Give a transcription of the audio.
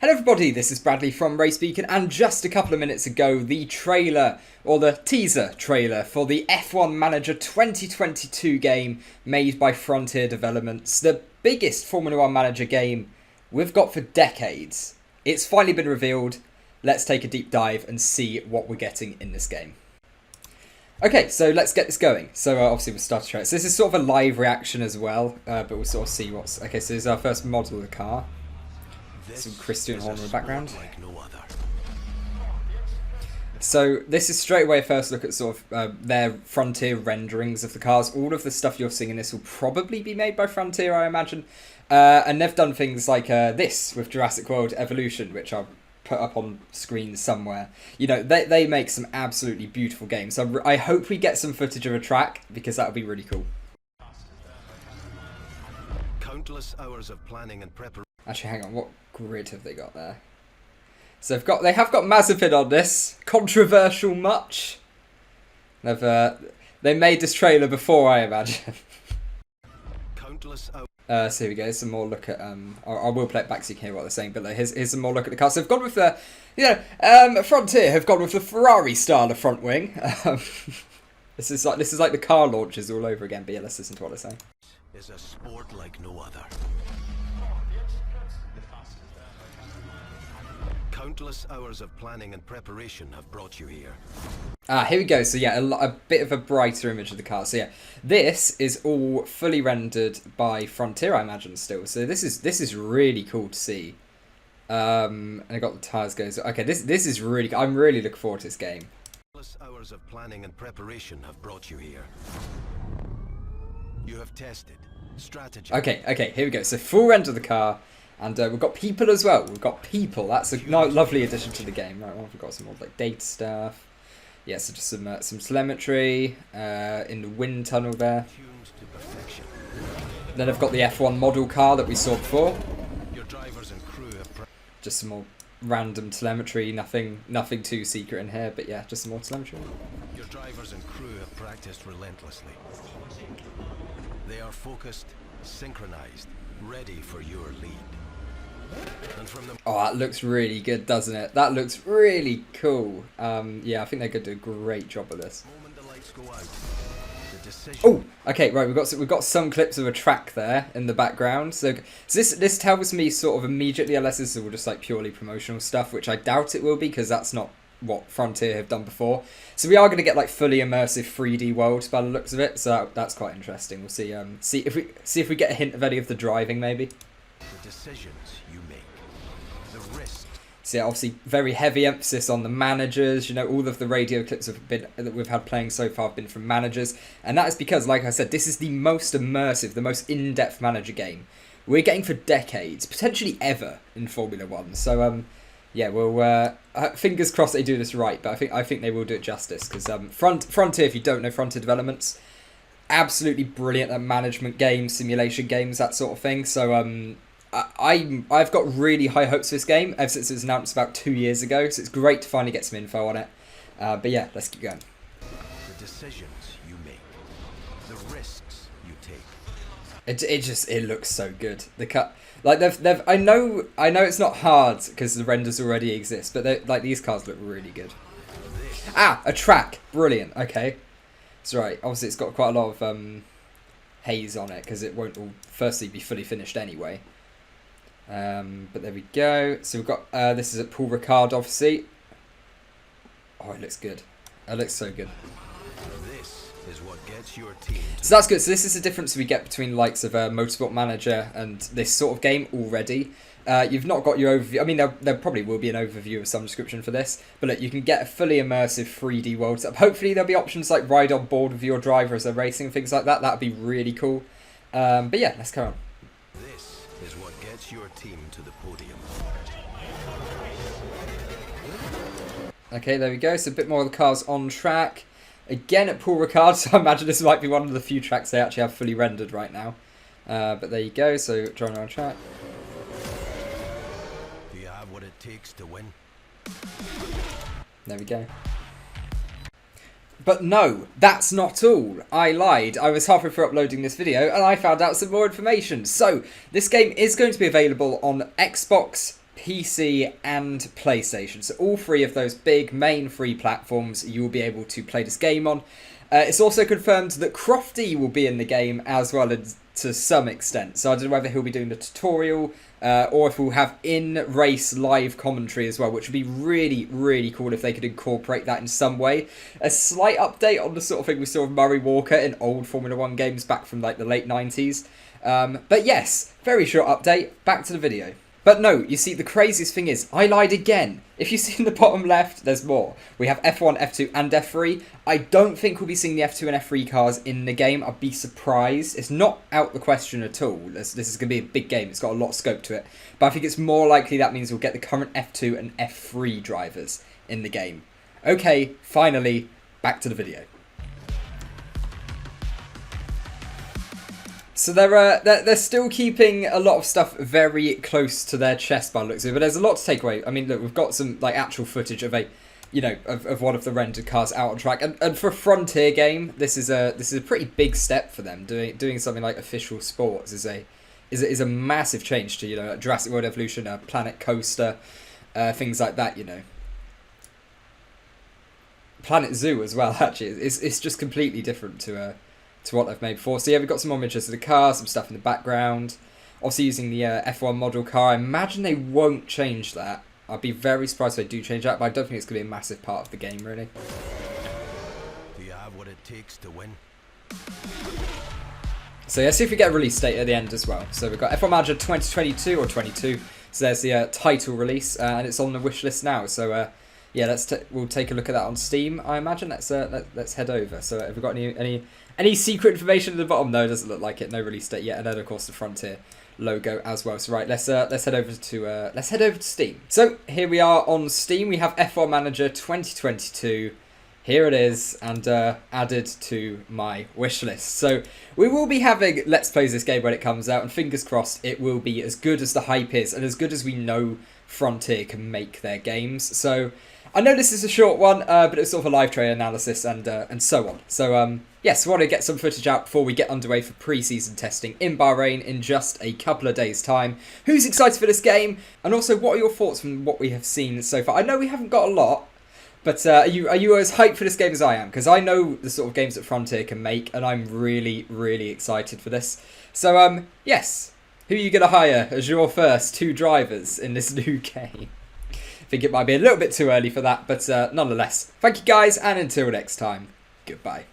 Hello everybody, this is Bradley from RaceBeacon, and just a couple of minutes ago the trailer, or the teaser trailer, for the F1 Manager 2022 game made by Frontier Developments, the biggest Formula 1 Manager game we've got for decades. It's finally been revealed. Let's take a deep dive and see what we're getting in this game. Okay, so let's get this going. So obviously we'll start a trailer. So this is sort of a live reaction as well, but we'll sort of see what's... Okay, so this is our first model of the car. Some Christian Horner in the background. Like no other. So this is straight away a first look at sort of their Frontier renderings of the cars. All of the stuff you're seeing in this will probably be made by Frontier, I imagine. And they've done things like this with Jurassic World Evolution, which I'll put up on screen somewhere. You know, they make some absolutely beautiful games. So I hope we get some footage of a track, because that would be really cool. Countless hours of planning and preparation. Actually, hang on, what grid have they got there? So they have got Mazepin on this. Controversial much? They made this trailer before, I imagine. Countless hours. So here we go. Some more look at I will play it back so you can hear what they're saying. But here's some more look at the car. So they've gone with the, Frontier have gone with the Ferrari style of front wing. This is like the car launches all over again. But yeah, let's listen to what they're saying. Is a sport like no other. Countless hours of planning and preparation have brought you here. Here we go. So yeah, a bit of a brighter image of the car. So yeah, this is all fully rendered by Frontier, I imagine, still. So this is really cool to see. And I got the tires going. So, okay, this is really. I'm really looking forward to this game. Countless hours of planning and preparation have brought you here. You have tested strategy. Okay, here we go. So full render of the car. And we've got people as well. We've got people. That's a lovely addition to the game. Right, well, we've got some more like data stuff. Yeah, so just some telemetry in the wind tunnel there. Then I've got the F1 model car that we saw before. Your drivers and crew have just some more random telemetry. Nothing too secret in here, but yeah, just some more telemetry. Your drivers and crew have practiced relentlessly. They are focused, synchronized, ready for your lead. And from the oh, that looks really good, doesn't it? That looks really cool. Yeah, I think they're going to do a great job of this. moment the lights go out, the decision. Oh, okay, right. We've got some clips of a track there in the background. So this tells me sort of immediately, unless this is all just like purely promotional stuff, which I doubt it will be, because that's not what Frontier have done before. So we are going to get like fully immersive 3D worlds by the looks of it. So that's quite interesting. We'll see. See if we get a hint of any of the driving, maybe. The decisions you make, the risks. So yeah, obviously very heavy emphasis on the managers. You know, all of the radio clips that we've had playing so far have been from managers, and that is because, like I said, this is the most immersive, the most in-depth manager game we're getting for decades, potentially ever, in Formula 1. So yeah, we'll fingers crossed they do this right, but I think they will do it justice, because Frontier, if you don't know Frontier Developments, absolutely brilliant at management games, simulation games, that sort of thing. So I've got really high hopes for this game ever since it was announced about 2 years ago. So it's great to finally get some info on it. But yeah, let's keep going. The decisions you make, the risks you take. It looks so good. The cut, like they've I know it's not hard because the renders already exist, but like these cars look really good. A track, brilliant. Okay, that's right. Obviously, it's got quite a lot of haze on it because it won't all firstly be fully finished anyway. But there we go. So we've got this is at Paul Ricard, obviously. Oh, it looks good. It looks so good. This is what gets your team. So that's good. So this is the difference we get between the likes of Motorsport Manager and this sort of game already. You've not got your overview. I mean, there probably will be an overview of some description for this, but look, you can get a fully immersive 3D world setup. Hopefully there'll be options like ride on board with your driver as they're racing and things like that. That'd be really cool. But yeah, let's carry on. This is what gets your team to the podium. Okay, there we go. So a bit more of the cars on track. Again at Paul Ricard, so I imagine this might be one of the few tracks they actually have fully rendered right now. But there you go, so driving on track. Do you have what it takes to win? There we go. But no, that's not all. I lied. I was halfway through uploading this video and I found out some more information. So, this game is going to be available on Xbox, PC and PlayStation. So all three of those big main free platforms you will be able to play this game on. It's also confirmed that Crofty will be in the game as well to some extent. So I don't know whether he'll be doing the tutorial or if we'll have in-race live commentary as well, which would be really, really cool if they could incorporate that in some way. A slight update on the sort of thing we saw with Murray Walker in old Formula 1 games back from like the late 90s. But yes, very short update. Back to the video. But no, you see, the craziest thing is, I lied again. If you see in the bottom left, there's more. We have F1, F2 and F3. I don't think we'll be seeing the F2 and F3 cars in the game. I'd be surprised. It's not out the question at all. This is going to be a big game. It's got a lot of scope to it. But I think it's more likely that means we'll get the current F2 and F3 drivers in the game. Okay, finally, back to the video. So they're still keeping a lot of stuff very close to their chest by the looks of it, but there's a lot to take away. I mean, look, we've got some like actual footage of of one of the rendered cars out on track, and for a Frontier game, this is a pretty big step for them. Doing something like official sports is a massive change to Jurassic World Evolution, Planet Coaster, things like that. Planet Zoo as well. Actually, it's just completely different to what they've made before. So yeah, we've got some more images of the car, some stuff in the background. Obviously using the F1 model car. I imagine they won't change that. I'd be very surprised if they do change that, but I don't think it's going to be a massive part of the game, really. Do you have what it takes to win? So yeah, see if we get a release date at the end as well. So we've got F1 Manager 2022 or 22. So there's the title release, and it's on the wish list now. So yeah, we'll take a look at that on Steam, I imagine. Let's head over. So have we got any secret information at the bottom? No, it doesn't look like it. No release date yet, and then of course the Frontier logo as well. So right, let's head over to Steam. So here we are on Steam. We have F1 Manager 2022. Here it is, and added to my wish list. So we will be having Let's Plays this game when it comes out, and fingers crossed it will be as good as the hype is, and as good as we know Frontier can make their games. So I know this is a short one, but it's sort of a live trailer analysis and so on. So yes, we want to get some footage out before we get underway for pre-season testing in Bahrain in just a couple of days' time. Who's excited for this game? And also, what are your thoughts from what we have seen so far? I know we haven't got a lot, but are you as hyped for this game as I am? Because I know the sort of games that Frontier can make, and I'm really, really excited for this. So yes, who are you going to hire as your first two drivers in this new game? I think it might be a little bit too early for that, but nonetheless, thank you guys, and until next time, goodbye.